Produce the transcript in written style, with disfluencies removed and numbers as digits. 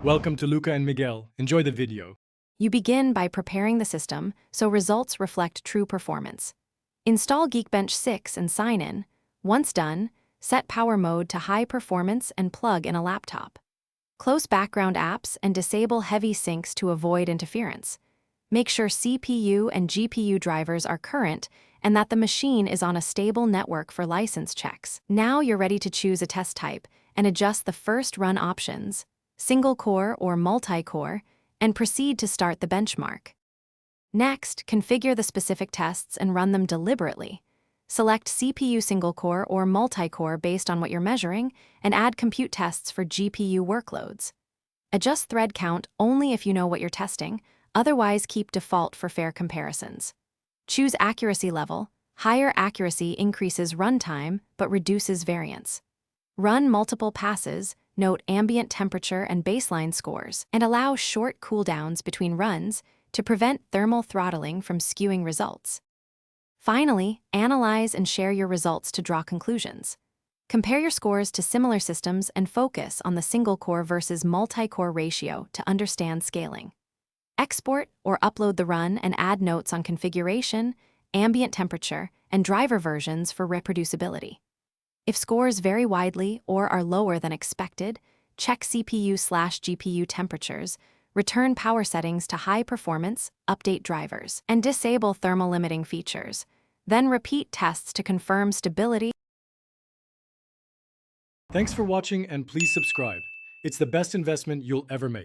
Welcome to Luca and Miguel. Enjoy the video. You begin by preparing the system so results reflect true performance. Install Geekbench 6 and sign in. Once done, set power mode to high performance and plug in a laptop. Close background apps and disable heavy syncs to avoid interference. Make sure CPU and GPU drivers are current and that the machine is on a stable network for license checks. Now you're ready to choose a test type and adjust the first run options, single core or multi-core, and proceed to start the benchmark. Next, configure the specific tests and run them deliberately. Select CPU single core or multi-core based on what you're measuring, and add compute tests for GPU workloads. Adjust thread count only if you know what you're testing, otherwise keep default for fair comparisons. Choose accuracy level. Higher accuracy increases runtime but reduces variance. Run multiple passes, note ambient temperature and baseline scores, and allow short cooldowns between runs to prevent thermal throttling from skewing results. Finally, analyze and share your results to draw conclusions. Compare your scores to similar systems and focus on the single-core versus multi-core ratio to understand scaling. Export or upload the run and add notes on configuration, ambient temperature, and driver versions for reproducibility. If scores vary widely or are lower than expected, check CPU/GPU temperatures, return power settings to high performance, update drivers, and disable thermal limiting features. Then repeat tests to confirm stability. Thanks for watching and please subscribe. It's the best investment you'll ever make.